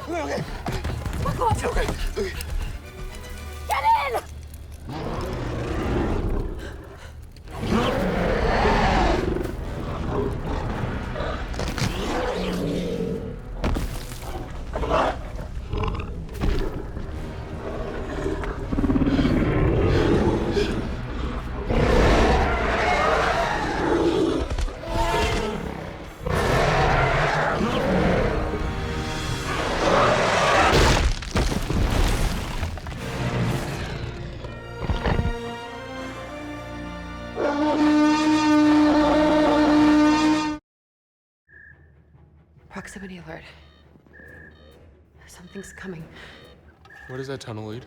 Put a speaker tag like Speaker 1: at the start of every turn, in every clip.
Speaker 1: Okay.
Speaker 2: Fuck off.
Speaker 1: Okay.
Speaker 2: Get in! Proximity alert. Something's coming.
Speaker 1: Where does that tunnel lead?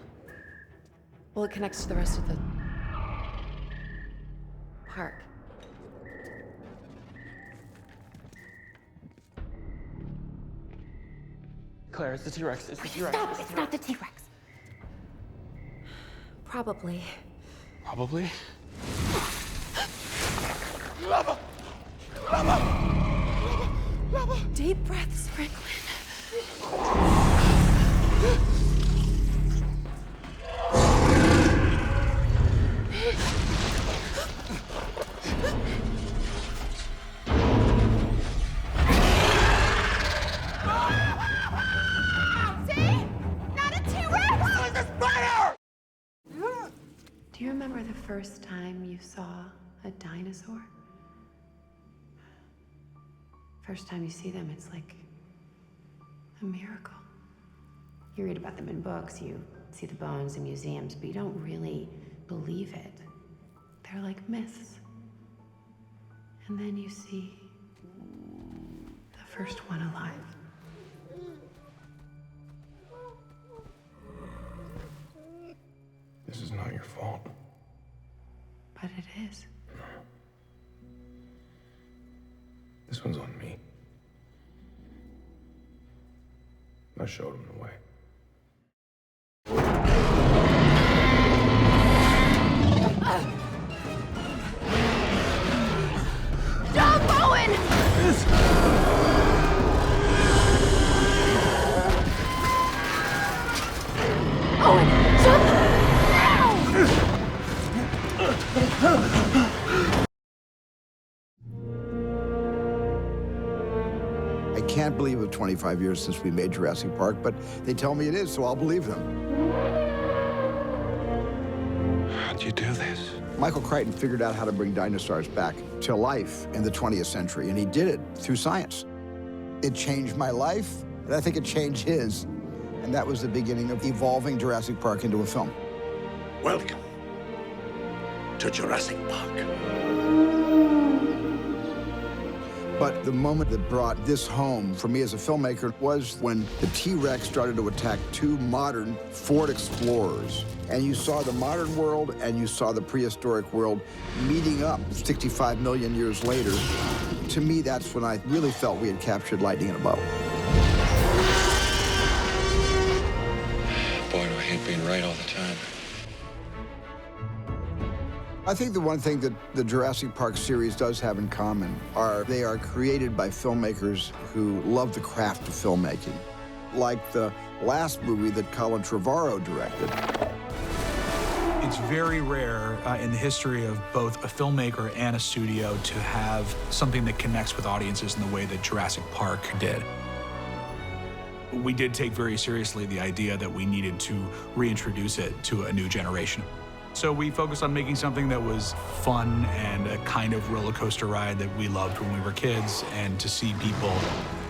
Speaker 2: Well, it connects to the rest of the park.
Speaker 1: Claire, it's the T-Rex. It's the T-Rex.
Speaker 2: Stop! It's not the T-Rex. Probably.
Speaker 1: Probably? Lava! Lava! Lava!
Speaker 2: Deep breaths, Franklin. Do you remember the first time you saw a dinosaur? First time you see them, it's like a miracle. You read about them in books, you see the bones in museums, but you don't really believe it. They're like myths. And then you see the first one alive.
Speaker 1: This is not your fault.
Speaker 2: But it is.
Speaker 1: This one's on me. I showed him the way.
Speaker 2: Jump, Owen! Owen, jump!
Speaker 3: I can't believe it's 25 years since we made Jurassic Park, but they tell me it is, so I'll believe them.
Speaker 1: How'd you do this?
Speaker 3: Michael Crichton figured out how to bring dinosaurs back to life in the 20th century, and he did it through science. It changed my life, and I think it changed his. And that was the beginning of evolving Jurassic Park into a film.
Speaker 4: Welcome to Jurassic Park.
Speaker 3: But the moment that brought this home for me as a filmmaker was when the T-Rex started to attack two modern Ford Explorers. And you saw the modern world and you saw the prehistoric world meeting up 65 million years later. To me, that's when I really felt we had captured lightning in a bottle.
Speaker 5: Boy, do I hate being right all the time.
Speaker 3: I think the one thing that the Jurassic Park series does have in common are they are created by filmmakers who love the craft of filmmaking. Like the last movie that Colin Trevorrow directed.
Speaker 6: It's very rare in the history of both a filmmaker and a studio to have something that connects with audiences in the way that Jurassic Park did. We did take very seriously the idea that we needed to reintroduce it to a new generation. So we focused on making something that was fun and a kind of roller coaster ride that we loved when we were kids, and to see people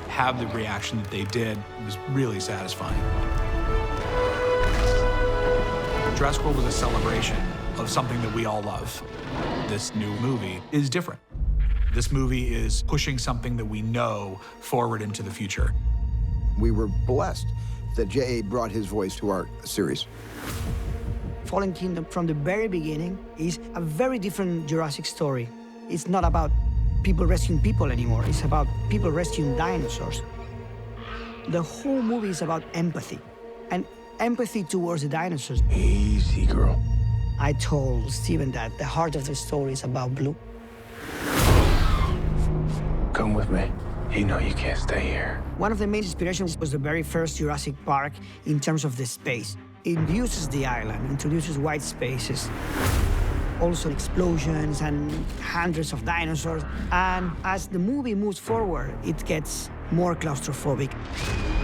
Speaker 6: have the reaction that they did was really satisfying. Jurassic World was a celebration of something that we all love. This new movie is different. This movie is pushing something that we know forward into the future.
Speaker 3: We were blessed that J.A. brought his voice to our series.
Speaker 7: Fallen Kingdom, from the very beginning, is a very different Jurassic story. It's not about people rescuing people anymore. It's about people rescuing dinosaurs. The whole movie is about empathy, and empathy towards the dinosaurs.
Speaker 1: Easy, girl.
Speaker 7: I told Steven that the heart of the story is about Blue.
Speaker 1: Come with me. You know you can't stay here.
Speaker 7: One of the main inspirations was the very first Jurassic Park in terms of the space. It uses the island, introduces white spaces, also explosions and hundreds of dinosaurs. And as the movie moves forward, it gets more claustrophobic.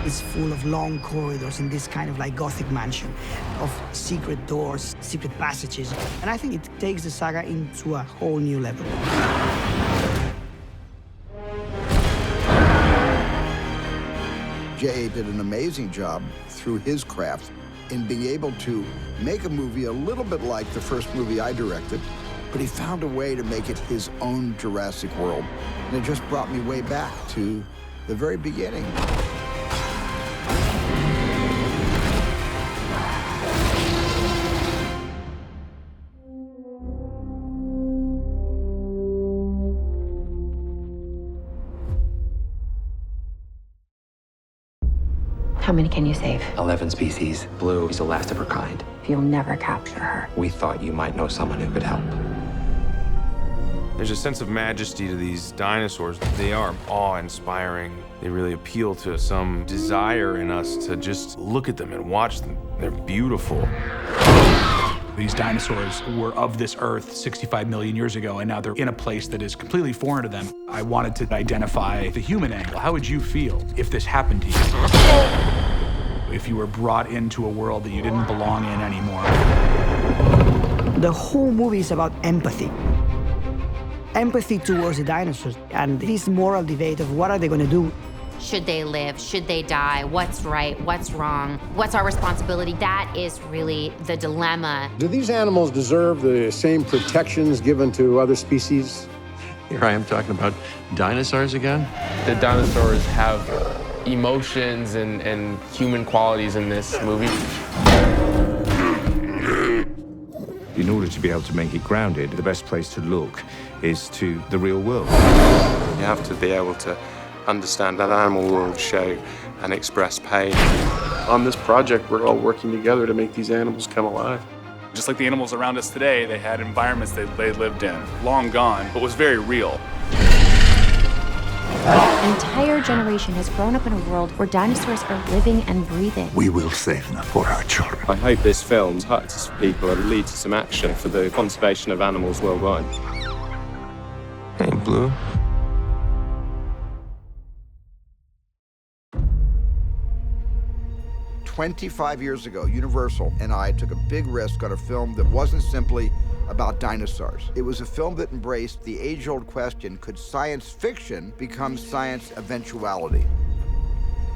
Speaker 7: It's full of long corridors in this kind of like Gothic mansion, of secret doors, secret passages. And I think it takes the saga into a whole new level.
Speaker 3: J.A. did an amazing job through his craft in being able to make a movie a little bit like the first movie I directed, but he found a way to make it his own Jurassic World. And it just brought me way back to the very beginning.
Speaker 2: How many can you save?
Speaker 5: 11 species. Blue is the last of her kind.
Speaker 2: You'll never capture her.
Speaker 5: We thought you might know someone who could help.
Speaker 1: There's a sense of majesty to these dinosaurs. They are awe-inspiring. They really appeal to some desire in us to just look at them and watch them. They're beautiful.
Speaker 6: These dinosaurs were of this earth 65 million years ago, and now they're in a place that is completely foreign to them. I wanted to identify the human angle. How would you feel if this happened to you? If you were brought into a world that you didn't belong in anymore?
Speaker 7: The whole movie is about empathy. Empathy towards the dinosaurs, and this moral debate of what are they going to do.
Speaker 2: Should they live? Should they die? What's right? What's wrong? What's our responsibility? That is really the dilemma.
Speaker 8: Do these animals deserve the same protections given to other species?
Speaker 5: Here I am talking about dinosaurs again.
Speaker 9: The dinosaurs have emotions and human qualities in this movie.
Speaker 10: In order to be able to make it grounded, the best place to look is to the real world.
Speaker 9: You have to be able to understand that animal world, show and express pain.
Speaker 11: On this project, we're all working together to make these animals come alive.
Speaker 12: Just like the animals around us today, they had environments that they lived in, long gone, but was very real.
Speaker 2: An entire generation has grown up in a world where dinosaurs are living and breathing.
Speaker 4: We will save them for our children.
Speaker 9: I hope this film touches people and leads to some action for the conservation of animals worldwide.
Speaker 5: Hey, Blue.
Speaker 3: 25 years ago, Universal and I took a big risk on a film that wasn't simply about dinosaurs. It was a film that embraced the age-old question, could science fiction become science eventuality?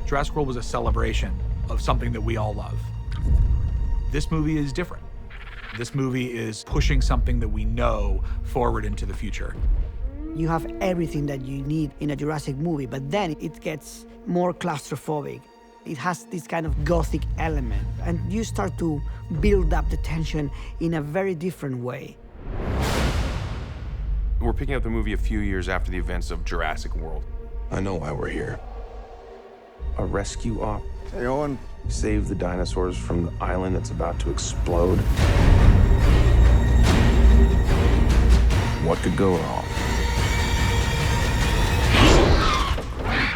Speaker 6: Jurassic World was a celebration of something that we all love. This movie is different. This movie is pushing something that we know forward into the future.
Speaker 7: You have everything that you need in a Jurassic movie, but then it gets more claustrophobic. It has this kind of Gothic element, and you start to build up the tension in a very different way.
Speaker 1: We're picking up the movie a few years after the events of Jurassic World. I know why we're here.
Speaker 11: A rescue op.
Speaker 3: Hey, Owen.
Speaker 11: Save the dinosaurs from the island that's about to explode.
Speaker 1: What could go wrong?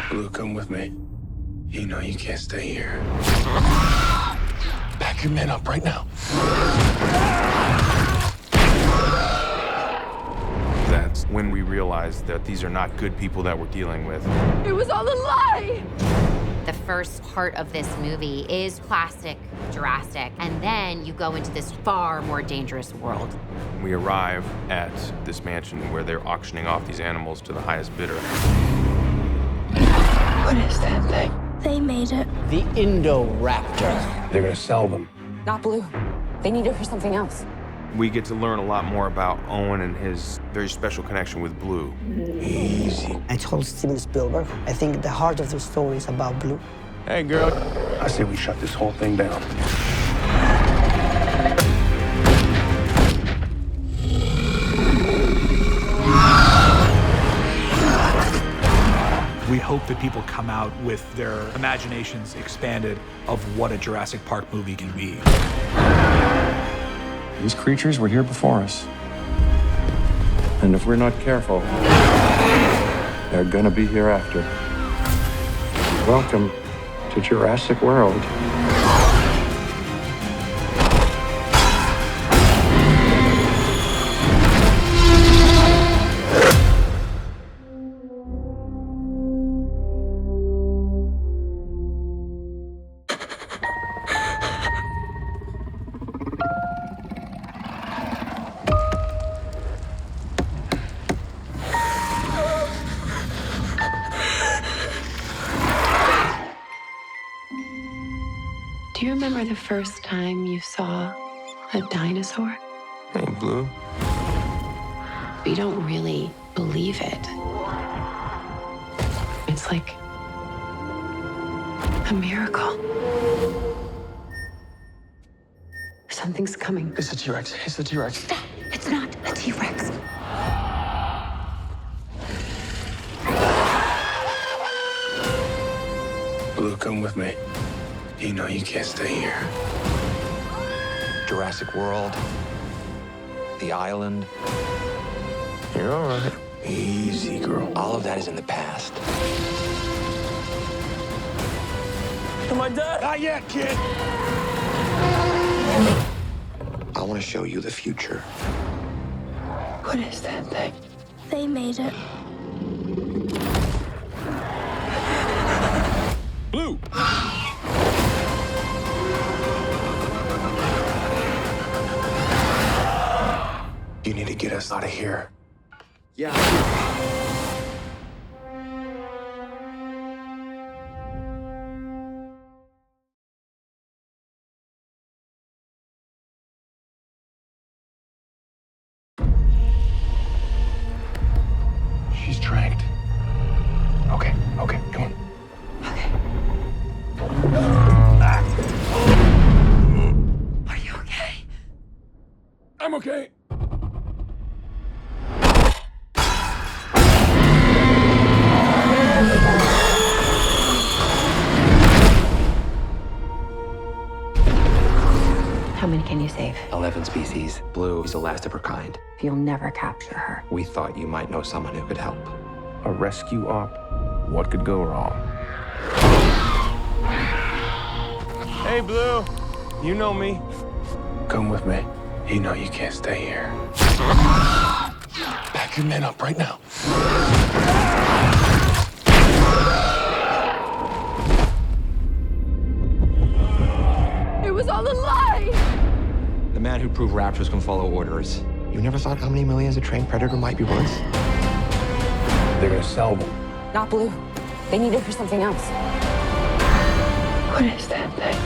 Speaker 5: Blue, come with me. You know you can't stay here. Pack your men up right now.
Speaker 1: That's when we realized that these are not good people that we're dealing with.
Speaker 2: It was all a lie! The first part of this movie is classic Jurassic, and then you go into this far more dangerous world.
Speaker 1: We arrive at this mansion where they're auctioning off these animals to the highest bidder.
Speaker 5: What is that thing?
Speaker 13: They made it.
Speaker 8: The Indoraptor.
Speaker 11: They're gonna sell them.
Speaker 2: Not Blue. They need it for something else.
Speaker 1: We get to learn a lot more about Owen and his very special connection with Blue.
Speaker 7: Easy. I told Steven Spielberg, I think the heart of the story is about Blue.
Speaker 11: Hey, girl. I say we shut this whole thing down.
Speaker 6: We hope that people come out with their imaginations expanded of what a Jurassic Park movie can be.
Speaker 11: These creatures were here before us. And if we're not careful, they're gonna be here after.
Speaker 10: Welcome to Jurassic World.
Speaker 2: Do you remember the first time you saw a dinosaur?
Speaker 1: Hey, Blue.
Speaker 2: You don't really believe it. It's like a miracle. Something's coming.
Speaker 5: It's a T-Rex. It's a T-Rex.
Speaker 2: Stop! It's not a T-Rex.
Speaker 5: Blue, come with me. You know you can't stay here.
Speaker 13: Jurassic World, the island.
Speaker 5: You're all right. Easy, girl.
Speaker 13: All of that is in the past.
Speaker 5: Am I dead? Not yet, kid.
Speaker 13: I want to show you the future.
Speaker 2: What is that thing?
Speaker 14: They made it.
Speaker 5: Blue! You need to get us out of here.
Speaker 13: Yeah.
Speaker 5: She's tracked. Okay, come on.
Speaker 2: Are you okay?
Speaker 5: I'm okay.
Speaker 2: How many can you save?
Speaker 13: 11 species. Blue is the last of her kind.
Speaker 2: You'll never capture her.
Speaker 13: We thought you might know someone who could help.
Speaker 1: A rescue op. What could go wrong? Hey, Blue. You know me.
Speaker 5: Come with me. You know you can't stay here. Pack your men up right now.
Speaker 14: It was all a lie!
Speaker 13: The man who proved raptors can follow orders. You never thought how many millions a trained predator might be worth?
Speaker 5: They're gonna sell them.
Speaker 2: Not Blue. They need it for something else. What is that thing?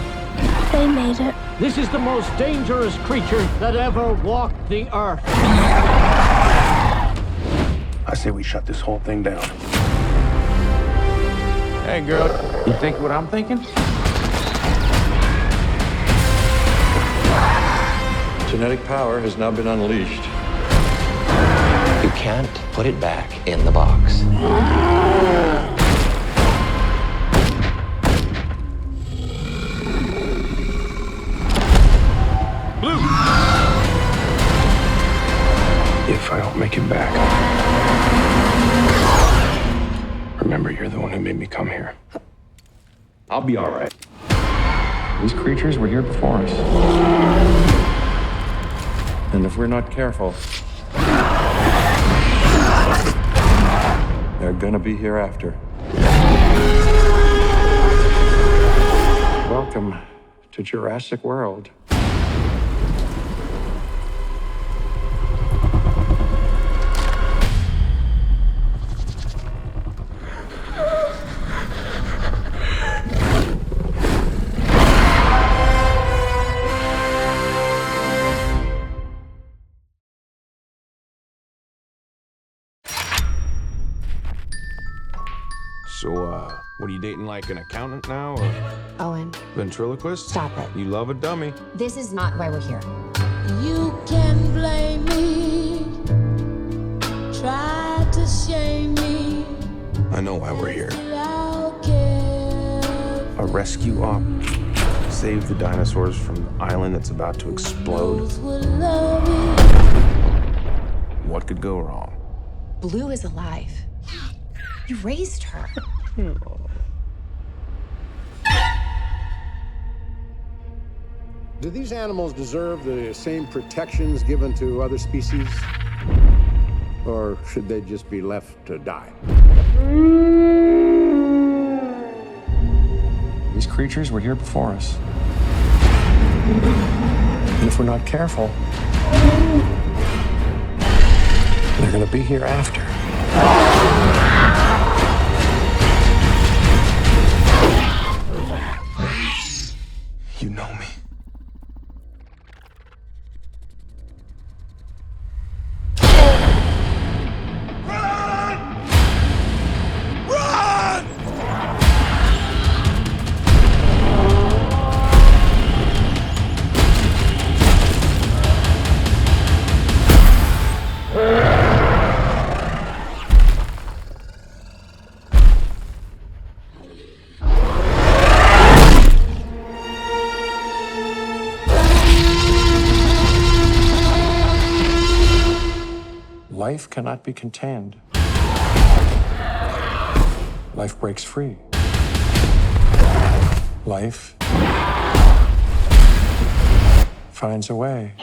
Speaker 14: They made it.
Speaker 15: This is the most dangerous creature that ever walked the earth.
Speaker 5: I say we shut this whole thing down.
Speaker 1: Hey, girl. You think what I'm thinking?
Speaker 10: Genetic power has now been unleashed.
Speaker 13: You can't put it back in the box.
Speaker 1: Blue!
Speaker 5: If I don't make it back, remember you're the one who made me come here.
Speaker 1: I'll be all right. These creatures were here before us.
Speaker 10: And if we're not careful, they're gonna be here after. Welcome to Jurassic World.
Speaker 1: So, what are you dating, like an accountant now, or
Speaker 2: Owen.
Speaker 1: ventriloquist?
Speaker 2: Stop it.
Speaker 1: You love a dummy.
Speaker 2: This is not why we're here.
Speaker 14: You can blame me. Try to shame me.
Speaker 1: I know why we're here.
Speaker 14: I'll care.
Speaker 1: A rescue op. Save the dinosaurs from the island that's about to explode.
Speaker 14: Those will love you.
Speaker 1: What could go wrong?
Speaker 2: Blue is alive. You raised her.
Speaker 8: Do these animals deserve the same protections given to other species? Or should they just be left to die?
Speaker 13: These creatures were here before us. And if we're not careful, they're gonna be here after.
Speaker 5: You know me.
Speaker 13: Life cannot be contained. Life breaks free. Life finds a way.